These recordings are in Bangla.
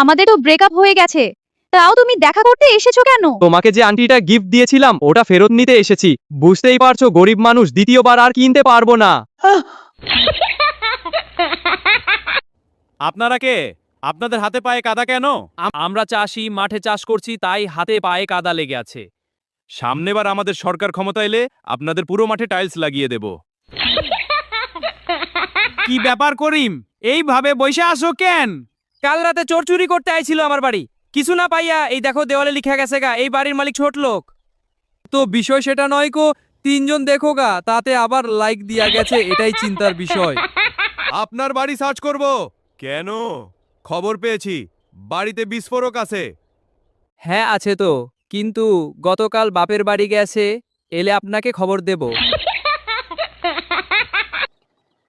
আমাদের তো ব্রেকআপ হয়ে গেছে, তাও তুমি দেখা করতে এসেছো কেন? তোমাকে যে আন্টিটা গিফট দিয়েছিলাম ওটা ফেরত নিতে এসেছি। বুঝতেই পারছো গরিব মানুষ, দ্বিতীয়বার আর কিনতে পারবো না। আপনারা কে? আপনাদের হাতে পায়ে কাদা কেন? আমরা চাষি, মাঠে চাষ করছি, তাই হাতে পায়ে কাদা লেগে আছে। সামনেবার আমাদের সরকার ক্ষমতা এলে আপনাদের পুরো মাঠে টাইলস লাগিয়ে দেব। কি ব্যাপার করিম, এইভাবে বসে আসো কেন? কাল রাতে চোর চুরি করতে আইছিল আমার বাড়ি, কিছু না পাইয়া এই দেখো দেওয়ালে লিখা গেছে গা এই বাড়ির মালিক ছোট লোক। তো বিষয় সেটা নয় কো, তিনজন দেখো গা তাতে আবার লাইক দিয়া গেছে, এটাই চিন্তার বিষয়। আপনার বাড়ি সার্চ করব। কেন? খবর পেয়েছি বাড়িতে বিস্ফোরক আছে। হ্যাঁ আছে তো, কিন্তু গতকাল বাপের বাড়ি গেছে, এলে আপনাকে খবর দেব।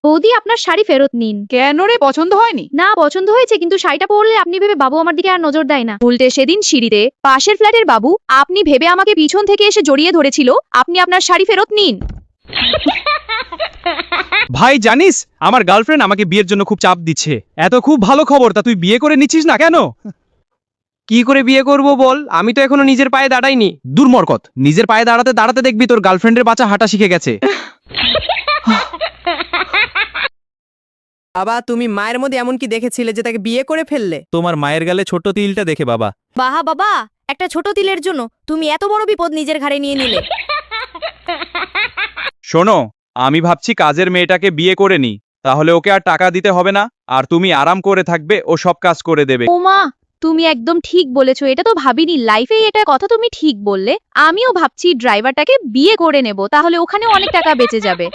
বৌদি, আপনার শাড়ি ফেরত নিন। কেন রে, পছন্দ হয়নি? না, পছন্দ হয়েছে, কিন্তু শাড়িটা পরলে আপনি ভেবে বাবু আমার দিকে আর নজর দেয় না। উল্টে সেদিন সিঁড়িতে পাশের ফ্ল্যাটের বাবু আপনি ভেবে আমাকে পিছন থেকে এসে জড়িয়ে ধরেছিল। আপনি আপনার শাড়ি ফেরত নিন। ভাই জানিস, আমার গার্লফ্রেন্ড আমাকে বিয়ের জন্য খুব চাপ দিচ্ছে। এত খুব ভালো খবর, তা তুই বিয়ে করে নিচ্ছিস না কেন? কি করে বিয়ে করব বল, আমি তো এখনো নিজের পায়ে দাঁড়াইনি। দূর মরকত, নিজের পায়ে দাঁড়াতে দাঁড়াতে দেখবি তোর গার্লফ্রেন্ডের বাচ্চা হাঁটা শিখে গেছে। বাবা, তুমি মায়ের মধ্যে এমন কি দেখেছিলে যে তাকে বিয়ে করে ফেললে? তোমার মায়ের গালে ছোট তিলটা দেখে বাবা। বাহা বাবা, একটা ছোট তিলের জন্য তুমি এত বড় বিপদ নিজের ঘাড়ে নিয়ে নিলে। শোনো, আমি ভাবছি কাজের মেয়েটাকে বিয়ে করে নি, তাহলে ওকে আর টাকা দিতে হবে না, আর তুমি আরাম করে থাকবে, ও সব কাজ করে দেবে। ওমা, তুমি একদম ঠিক বলেছো, এটা তো ভাবিনি লাইফে, এটা কথা তুমি ঠিক বললে। আমিও ভাবছি ড্রাইভারটাকে বিয়ে করে নেব, তাহলে ওখানে অনেক টাকা বেঁচে যাবে।